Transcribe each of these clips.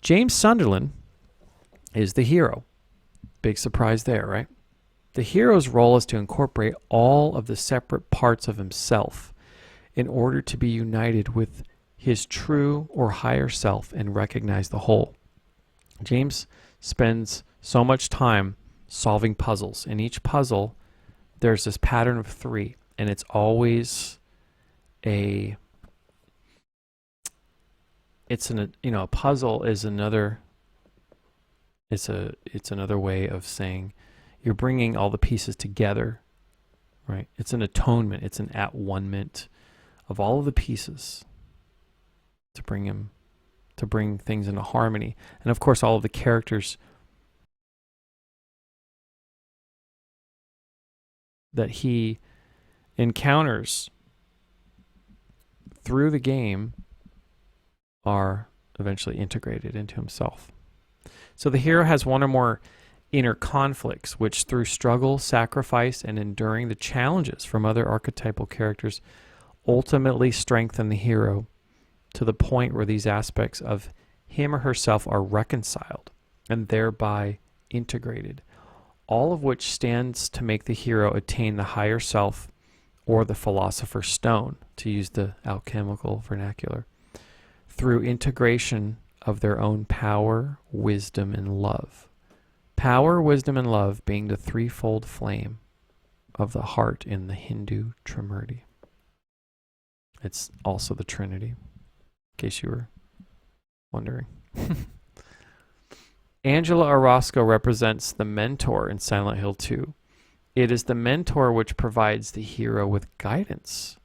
James Sunderland is the hero. Big surprise there, right? The hero's role is to incorporate all of the separate parts of himself in order to be united with his true or higher self and recognize the whole. James spends so much time solving puzzles. In each puzzle, there's this pattern of 3, and it's always a puzzle is another it's another way of saying you're bringing all the pieces together, right? It's an atonement, it's an at-one-ment of all of the pieces to bring things into harmony. And of course, all of the characters that he encounters through the game are eventually integrated into himself. So the hero has one or more inner conflicts, which through struggle, sacrifice, and enduring the challenges from other archetypal characters ultimately strengthen the hero to the point where these aspects of him or herself are reconciled and thereby integrated, all of which stands to make the hero attain the higher self or the philosopher's stone, to use the alchemical vernacular, through integration of their own power, wisdom, and love. Power, wisdom, and love being the threefold flame of the heart in the Hindu Trimurti. It's also the Trinity, in case you were wondering. Angela Orosco represents the mentor in Silent Hill 2. It is the mentor which provides the hero with guidance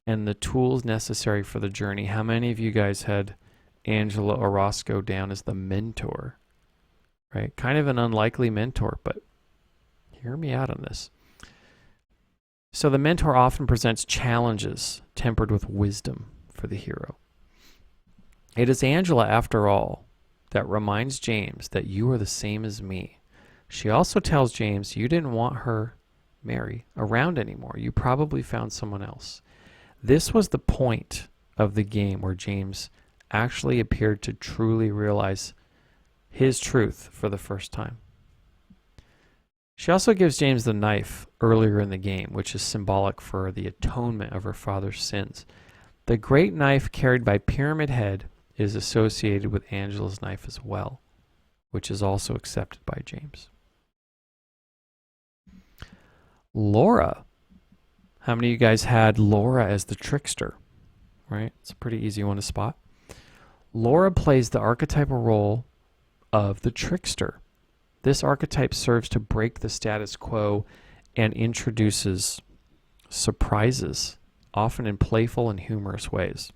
and the tools necessary for the journey. How many of you guys had Angela Orosco down as the mentor? Right? Kind of an unlikely mentor, but hear me out on this. So the mentor often presents challenges tempered with wisdom for the hero. It is Angela, after all, that reminds James that you are the same as me. She also tells James you didn't want her, Mary, around anymore. You probably found someone else. This was the point of the game where James actually appeared to truly realize his truth for the first time. She also gives James the knife earlier in the game, which is symbolic for the atonement of her father's sins. The great knife carried by Pyramid Head is associated with Angela's knife as well, which is also accepted by James. Laura. How many of you guys had Laura as the trickster? Right? It's a pretty easy one to spot. Laura plays the archetypal role of the trickster. This archetype serves to break the status quo and introduces surprises, often in playful and humorous ways.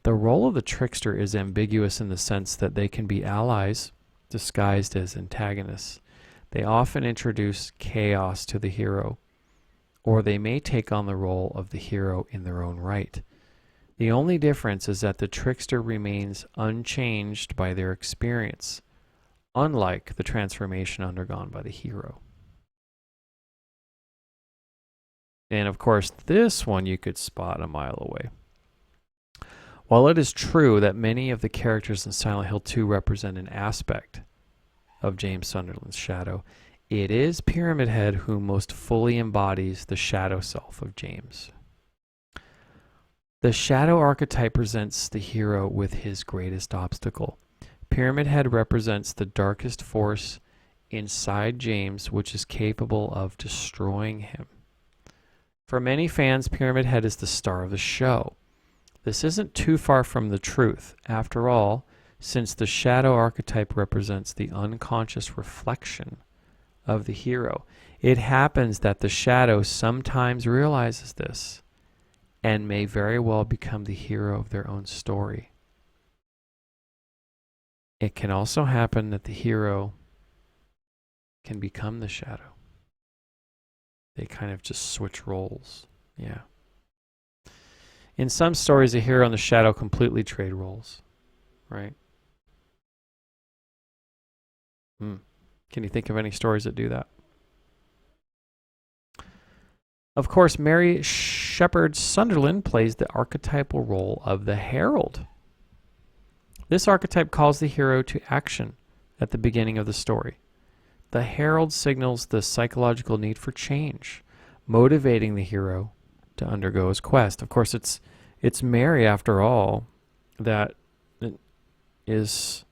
The role of the trickster is ambiguous in the sense that they can be allies disguised as antagonists. They often introduce chaos to the hero, or they may take on the role of the hero in their own right. The only difference is that the trickster remains unchanged by their experience, unlike the transformation undergone by the hero. And of course, this one you could spot a mile away. While it is true that many of the characters in Silent Hill 2 represent an aspect of James Sunderland's shadow, it is Pyramid Head who most fully embodies the shadow self of James. The shadow archetype presents the hero with his greatest obstacle. Pyramid Head represents the darkest force inside James, which is capable of destroying him. For many fans, Pyramid Head is the star of the show. This isn't too far from the truth. After all, since the shadow archetype represents the unconscious reflection of the hero, it happens that the shadow sometimes realizes this and may very well become the hero of their own story. It can also happen that the hero can become the shadow. They kind of just switch roles. Yeah. In some stories, the hero and the shadow completely trade roles, right? Can you think of any stories that do that? Of course, Mary Shepherd-Sunderland plays the archetypal role of the Herald. This archetype calls the hero to action at the beginning of the story. The Herald signals the psychological need for change, motivating the hero to undergo his quest. Of course, it's Mary, after all, that is...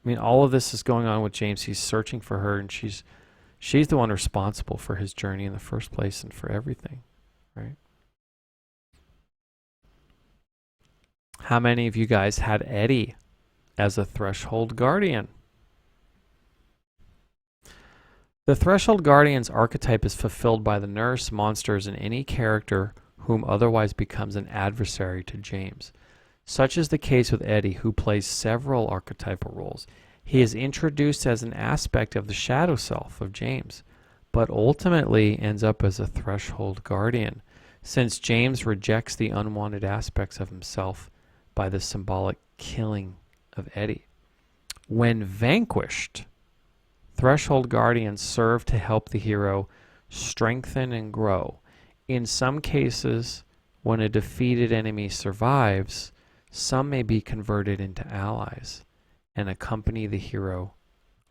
I mean, all of this is going on with James. He's searching for her, and she's the one responsible for his journey in the first place and for everything, right? How many of you guys had Eddie as a threshold guardian? The threshold guardian's archetype is fulfilled by the nurse, monsters, and any character whom otherwise becomes an adversary to James. Such is the case with Eddie, who plays several archetypal roles. He is introduced as an aspect of the shadow self of James, but ultimately ends up as a threshold guardian, since James rejects the unwanted aspects of himself by the symbolic killing of Eddie. When vanquished, threshold guardians serve to help the hero strengthen and grow. In some cases, when a defeated enemy survives, some may be converted into allies and accompany the hero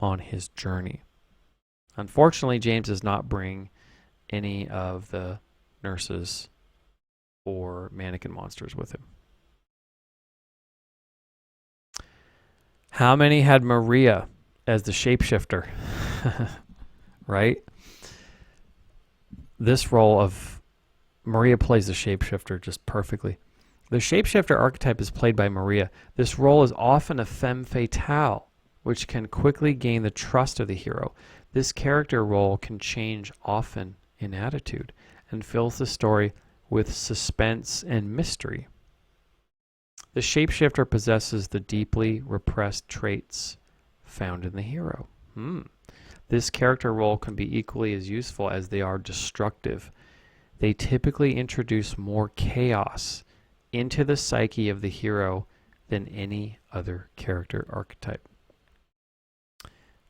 on his journey. Unfortunately, James does not bring any of the nurses or mannequin monsters with him. How many had Maria as the shapeshifter? Right? This role of Maria plays the shapeshifter just perfectly. The shapeshifter archetype is played by Maria. This role is often a femme fatale, which can quickly gain the trust of the hero. This character role can change often in attitude and fills the story with suspense and mystery. The shapeshifter possesses the deeply repressed traits found in the hero. This character role can be equally as useful as they are destructive. They typically introduce more chaos into the psyche of the hero than any other character archetype.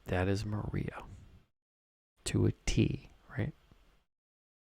That is Maria, to a T.